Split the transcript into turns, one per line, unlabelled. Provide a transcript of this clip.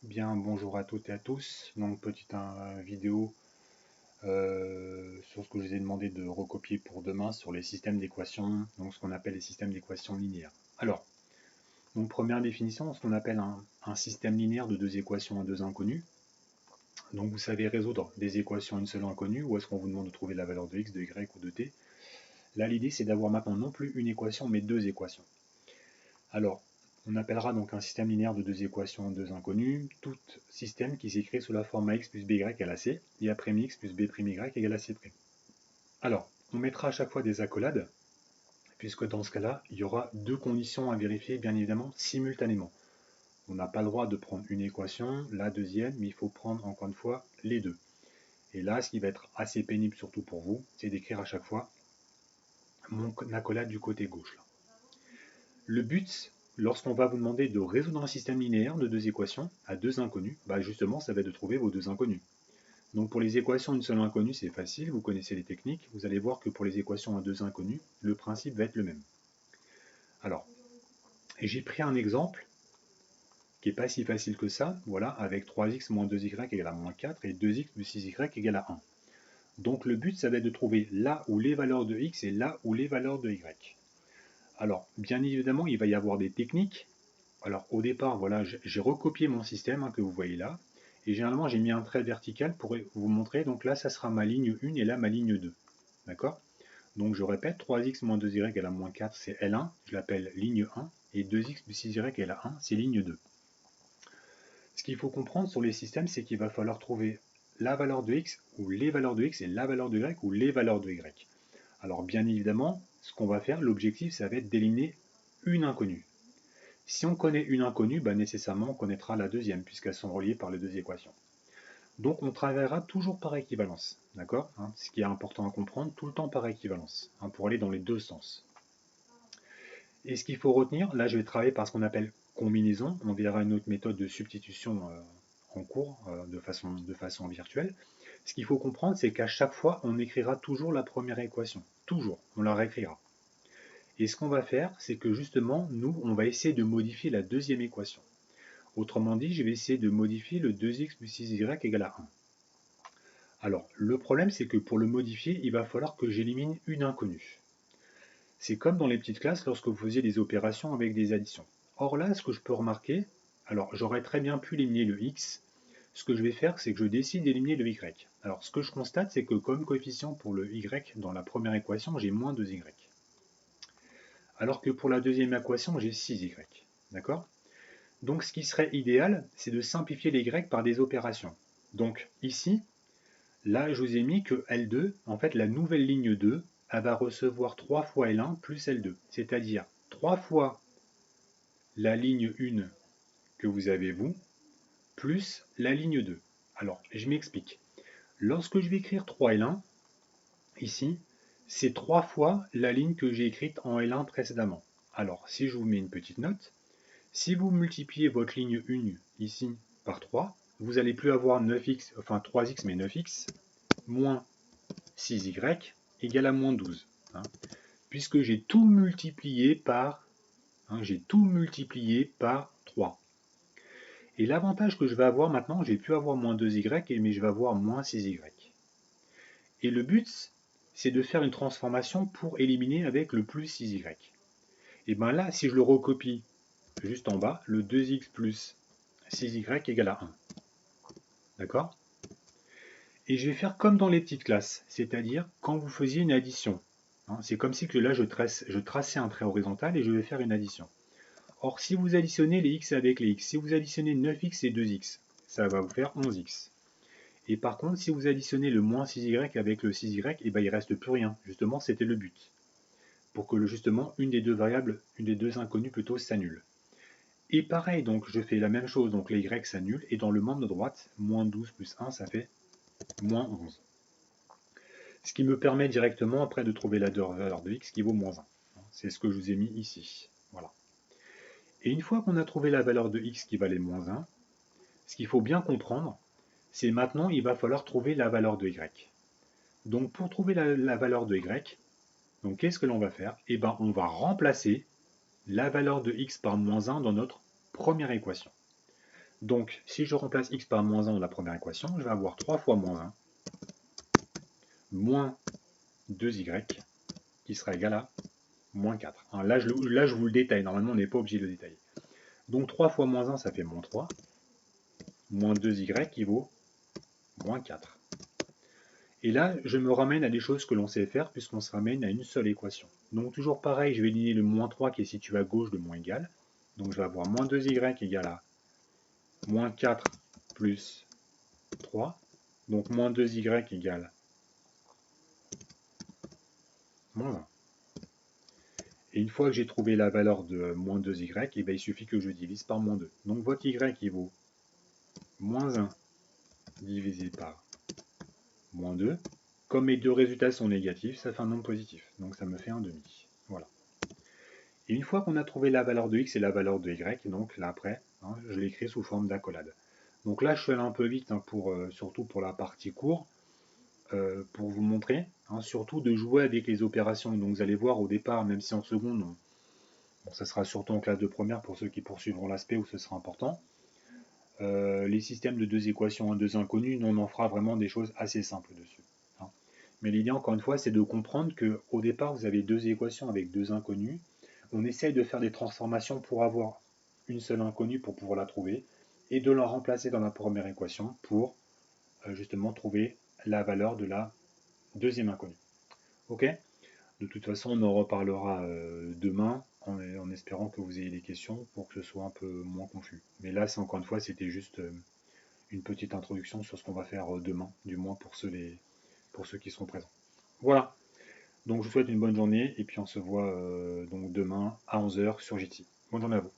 Bien, bonjour à toutes et à tous. Donc, petite vidéo sur ce que je vous ai demandé de recopier pour demain sur les systèmes d'équations, donc ce qu'on appelle les systèmes d'équations linéaires. Alors, donc première définition, ce qu'on appelle un système linéaire de deux équations à deux inconnues. Donc, vous savez résoudre des équations à une seule inconnue, ou est-ce qu'on vous demande de trouver la valeur de x, de y ou de t. Là, l'idée, c'est d'avoir maintenant non plus une équation, mais deux équations. Alors, on appellera donc un système linéaire de deux équations, deux inconnues, tout système qui s'écrit sous la forme ax plus by égale à c, et a'x plus b'y égale à c'. Alors, on mettra à chaque fois des accolades, puisque dans ce cas-là, il y aura deux conditions à vérifier, bien évidemment, simultanément. On n'a pas le droit de prendre une équation, la deuxième, mais il faut prendre, encore une fois, les deux. Et là, ce qui va être assez pénible, surtout pour vous, c'est d'écrire à chaque fois mon accolade du côté gauche. Là. Le but, lorsqu'on va vous demander de résoudre un système linéaire de deux équations à deux inconnus, bah justement, ça va être de trouver vos deux inconnus. Donc pour les équations une seule inconnue, c'est facile, vous connaissez les techniques. Vous allez voir que pour les équations à deux inconnus, le principe va être le même. Alors, j'ai pris un exemple qui n'est pas si facile que ça, voilà, avec 3x moins 2y égale à moins 4 et 2x plus 6y égale à 1. Donc le but, ça va être de trouver là où les valeurs de x et là où les valeurs de y. Alors, bien évidemment, il va y avoir des techniques. Alors au départ, voilà, j'ai recopié mon système que vous voyez là, et généralement j'ai mis un trait vertical pour vous montrer, donc là ça sera ma ligne 1 et là ma ligne 2. D'accord? Donc je répète, 3x moins 2y égale à moins 4, c'est L1, je l'appelle ligne 1, et 2x plus 6y égale à 1, c'est ligne 2. Ce qu'il faut comprendre sur les systèmes, c'est qu'il va falloir trouver la valeur de x, ou les valeurs de x, et la valeur de y, ou les valeurs de y. Alors bien évidemment, ce qu'on va faire, l'objectif, ça va être d'éliminer une inconnue. Si on connaît une inconnue, bah nécessairement on connaîtra la deuxième, puisqu'elles sont reliées par les deux équations. Donc on travaillera toujours par équivalence, d'accord, ce qui est important à comprendre, tout le temps par équivalence, pour aller dans les deux sens. Et ce qu'il faut retenir, là je vais travailler par ce qu'on appelle combinaison, on verra une autre méthode de substitution en cours de façon virtuelle. Ce qu'il faut comprendre, c'est qu'à chaque fois, on écrira toujours la première équation, toujours, on la réécrira. Et ce qu'on va faire, c'est que justement, nous, on va essayer de modifier la deuxième équation. Autrement dit, je vais essayer de modifier le 2x plus 6y égale à 1. Alors, le problème, c'est que pour le modifier, il va falloir que j'élimine une inconnue. C'est comme dans les petites classes lorsque vous faisiez des opérations avec des additions. Or là, ce que je peux remarquer, alors j'aurais très bien pu éliminer le x. Ce que je vais faire, c'est que je décide d'éliminer le y. Alors, ce que je constate, c'est que comme coefficient pour le y dans la première équation, j'ai moins 2y. Alors que pour la deuxième équation, j'ai 6y. D'accord? Donc ce qui serait idéal, c'est de simplifier les y par des opérations. Donc ici, là je vous ai mis que L2, en fait la nouvelle ligne 2, elle va recevoir 3 fois L1 plus L2, c'est-à-dire 3 fois la ligne 1 que vous avez vous, plus la ligne 2. Alors je m'explique. Lorsque je vais écrire 3L1, ici, c'est 3 fois la ligne que j'ai écrite en L1 précédemment. Alors si je vous mets une petite note, si vous multipliez votre ligne 1 ici par 3, vous n'allez plus avoir 9x, enfin 3x mais 9x, moins 6y égale à moins 12. Puisque j'ai tout multiplié par 3. Et l'avantage que je vais avoir maintenant, je vais plus avoir moins 2y, mais je vais avoir moins 6y. Et le but, c'est de faire une transformation pour éliminer avec le plus 6y. Et bien là, si je le recopie juste en bas, le 2x plus 6y égale à 1. D'accord? Et je vais faire comme dans les petites classes, c'est-à-dire quand vous faisiez une addition. C'est comme si que là je traçais un trait horizontal et je vais faire une addition. Or, si vous additionnez les x avec les x, si vous additionnez 9x et 2x, ça va vous faire 11x. Et par contre, si vous additionnez le moins 6y avec le 6y, et ben, il ne reste plus rien. Justement, c'était le but. Pour que justement, une des deux variables, une des deux inconnues plutôt, s'annule. Et pareil, donc je fais la même chose, donc les y s'annulent, et dans le membre de droite, moins 12 plus 1, ça fait moins 11. Ce qui me permet directement après de trouver la valeur de x qui vaut moins 1. C'est ce que je vous ai mis ici. Voilà. Et une fois qu'on a trouvé la valeur de x qui valait moins 1, ce qu'il faut bien comprendre, c'est maintenant il va falloir trouver la valeur de y. Donc pour trouver la valeur de y, donc qu'est-ce que l'on va faire? Eh ben, on va remplacer la valeur de x par moins 1 dans notre première équation. Donc, si je remplace x par moins 1 dans la première équation, je vais avoir 3 fois moins 1, moins 2y, qui sera égal à moins 4. Hein, là, je vous le détaille. Normalement, on n'est pas obligé de le détailler. Donc, 3 fois moins 1, ça fait moins 3. Moins 2y qui vaut moins 4. Et là, je me ramène à des choses que l'on sait faire, puisqu'on se ramène à une seule équation. Donc, toujours pareil, je vais éliminer le moins 3 qui est situé à gauche de moins égal. Donc, je vais avoir moins 2y égale à moins 4 plus 3. Donc, moins 2y égale moins 1. Et une fois que j'ai trouvé la valeur de moins 2y, et bien, il suffit que je divise par moins 2. Donc, votre y qui vaut moins 1 divisé par moins 2. Comme mes deux résultats sont négatifs, ça fait un nombre positif. Donc, ça me fait un demi. Voilà. Et une fois qu'on a trouvé la valeur de x et la valeur de y, donc là après, hein, je l'écris sous forme d'accolade. Donc là, je suis allé un peu vite, hein, surtout pour la partie cours, pour vous montrer, hein, surtout de jouer avec les opérations. Donc vous allez voir au départ, même si en seconde, bon, ça sera surtout en classe de première pour ceux qui poursuivront l'aspect où ce sera important. Les systèmes de deux équations à deux inconnus, on en fera vraiment des choses assez simples dessus. Hein. Mais l'idée, encore une fois, c'est de comprendre qu'au départ, vous avez deux équations avec deux inconnus. On essaye de faire des transformations pour avoir une seule inconnue pour pouvoir la trouver et de la remplacer dans la première équation pour justement trouver la valeur de la deuxième inconnue. Ok? De toute façon, on en reparlera demain en espérant que vous ayez des questions pour que ce soit un peu moins confus. Mais là, c'est encore une fois, c'était juste une petite introduction sur ce qu'on va faire demain, du moins pour ceux qui seront présents. Voilà. Donc je vous souhaite une bonne journée et puis on se voit donc demain à 11 h sur JT. Bonne journée à vous.